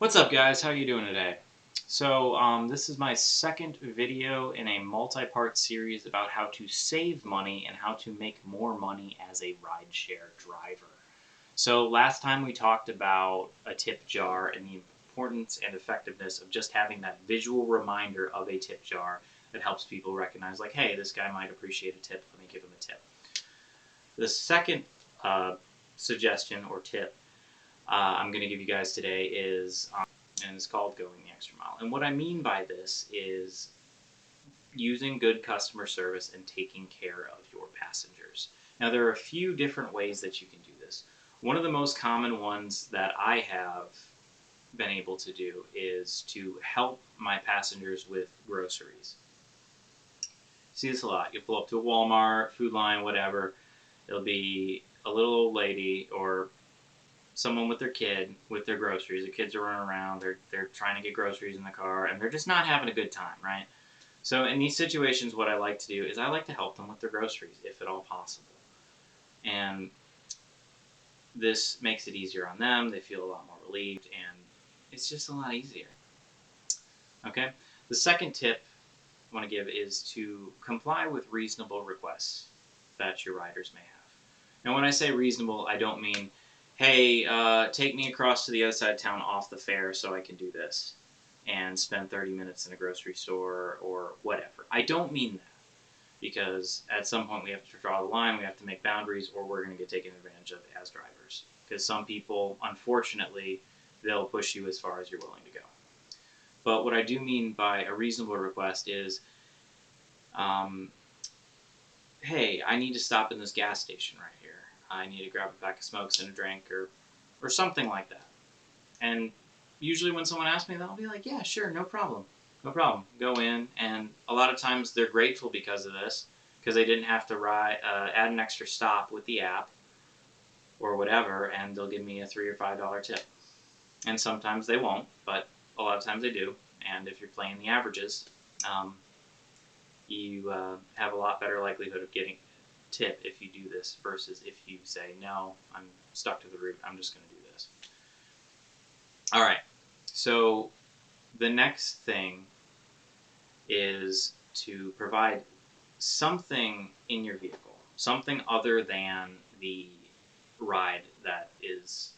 What's up, guys? How are you doing today? This is my second video in a multi-part series about how to save money and how to make more money as a rideshare driver. So last time we talked about a tip jar and the importance and effectiveness of just having that visual reminder of a tip jar that helps people recognize, like, hey, this guy might appreciate a tip, let me give him a tip. The second suggestion or tip I'm going to give you guys today is, and it's called going the extra mile. And what I mean by this is using good customer service and taking care of your passengers. Now, there are a few different ways that you can do this. One of the most common ones that I have been able to do is to help my passengers with groceries. See this a lot. You pull up to a Walmart, Food Line, whatever. It'll be a little old lady or someone with their kid with their groceries. The kids are running around, they're trying to get groceries in the car, and they're just not having a good time, right? So in these situations, what I like to do is I like to help them with their groceries, if at all possible. And this makes it easier on them. They feel a lot more relieved, and it's just a lot easier. Okay? The second tip I want to give is to comply with reasonable requests that your riders may have. Now, when I say reasonable, I don't mean, hey, take me across to the other side of town off the fare so I can do this and spend 30 minutes in a grocery store or whatever. I don't mean that, because at some point we have to draw the line, we have to make boundaries, or we're going to get taken advantage of as drivers. Because some people, unfortunately, they'll push you as far as you're willing to go. But what I do mean by a reasonable request is, hey, I need to stop in this gas station right here. I need to grab a pack of smokes and a drink or something like that. And usually when someone asks me that, I'll be like, yeah, sure, no problem. No problem. Go in, and a lot of times they're grateful because of this, because they didn't have to add an extra stop with the app or whatever, and they'll give me a $3 or $5 tip. And sometimes they won't, but a lot of times they do. And if you're playing the averages, you have a lot better likelihood of getting a tip if you do this versus if you say, no, I'm stuck to the route, I'm just going to do this. All right, so the next thing is to provide something in your vehicle, something other than the ride that is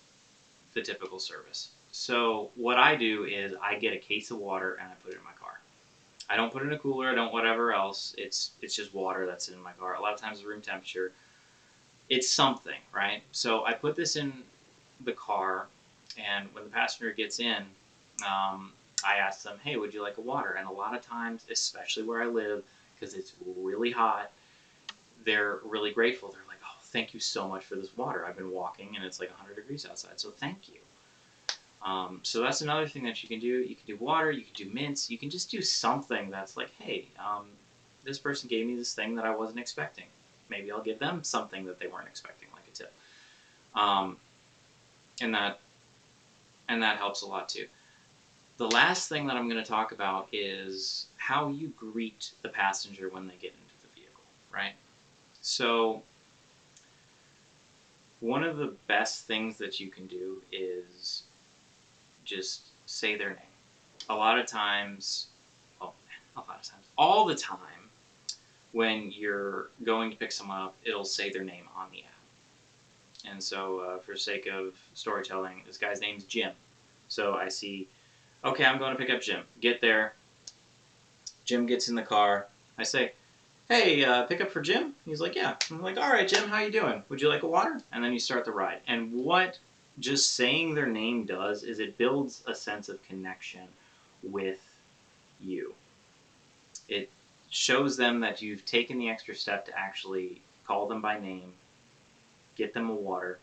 the typical service. So what I do is I get a case of water and I put it in my car. I don't put it in a cooler, I don't whatever else. It's just water that's in my car. A lot of times it's room temperature. It's something, right? So I put this in the car, and when the passenger gets in, I ask them, hey, would you like a water? And a lot of times, especially where I live, because it's really hot, they're really grateful. They're like, oh, thank you so much for this water. I've been walking, and it's like 100 degrees outside, so thank you. So that's another thing that you can do. You can do water, you can do mints, you can just do something that's like, hey, this person gave me this thing that I wasn't expecting. Maybe I'll give them something that they weren't expecting, like a tip. And that helps a lot too. The last thing that I'm going to talk about is how you greet the passenger when they get into the vehicle, right? So one of the best things that you can do is just say their name. All the time, when you're going to pick someone up, it'll say their name on the app. And so, for sake of storytelling, this guy's name's Jim. So I see, okay, I'm going to pick up Jim. Get there. Jim gets in the car. I say, hey, pick up for Jim? He's like, yeah. I'm like, all right, Jim, how you doing? Would you like a water? And then you start the ride. And what just saying their name does is it builds a sense of connection with you. It shows them that you've taken the extra step to actually call them by name, get them a water,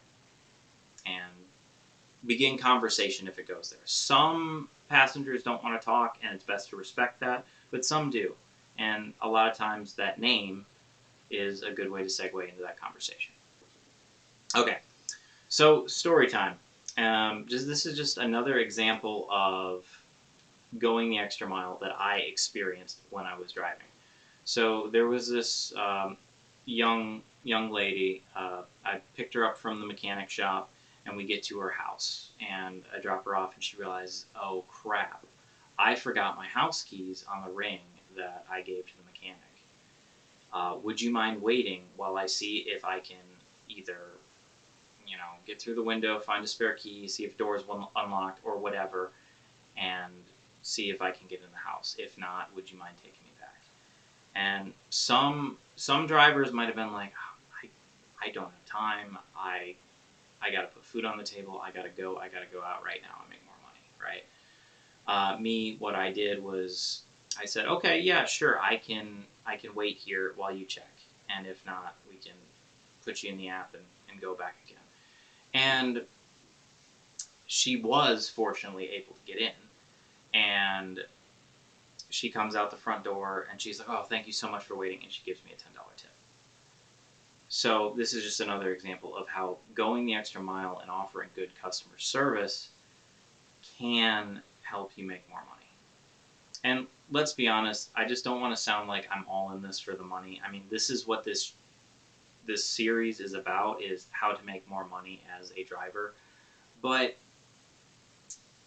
and begin conversation if it goes there. Some passengers don't want to talk, and it's best to respect that, but some do. And a lot of times that name is a good way to segue into that conversation. Okay, so story time. This is just another example of going the extra mile that I experienced when I was driving. So there was this young lady. I picked her up from the mechanic shop, and we get to her house, and I drop her off, and she realizes, oh crap, I forgot my house keys on the ring that I gave to the mechanic. Would you mind waiting while I see if I can either, get through the window, find a spare key, see if the door is unlocked or whatever, and see if I can get in the house. If not, would you mind taking me back? And some drivers might have been like, oh, I don't have time. I got to put food on the table. I got to go out right now and make more money, right? Me, what I did was I said, okay, yeah, sure, I can wait here while you check, and if not, we can put you in the app and go back again. And she was fortunately able to get in, and she comes out the front door, and she's like, oh, thank you so much for waiting, and she gives me a $10 tip. So this is just another example of how going the extra mile and offering good customer service can help you make more money. And let's be honest, I just don't want to sound like I'm all in this for the money. I mean, this is what this series is about, is how to make more money as a driver. But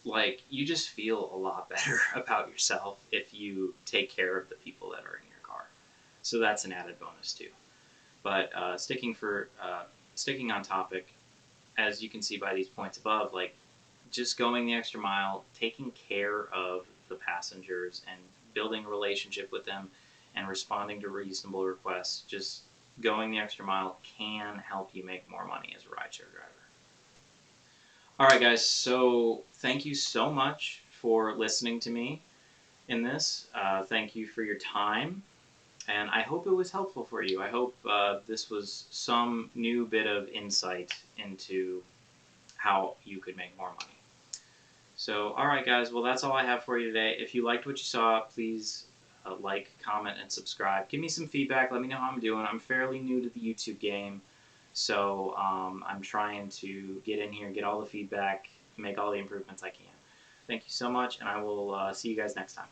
like, you just feel a lot better about yourself if you take care of the people that are in your car. So that's an added bonus too. But sticking on topic, as you can see by these points above, like, just going the extra mile, taking care of the passengers and building a relationship with them and responding to reasonable requests, just going the extra mile can help you make more money as a rideshare driver. All right, guys, so thank you so much for listening to me in this. Thank you for your time, and I hope it was helpful for you. I hope this was some new bit of insight into how you could make more money. So, all right, guys, well, that's all I have for you today. If you liked what you saw, please like, comment, and subscribe. Give me some feedback. Let me know how I'm doing. I'm fairly new to the YouTube game, so I'm trying to get in here, get all the feedback, make all the improvements I can. Thank you so much, and I will see you guys next time.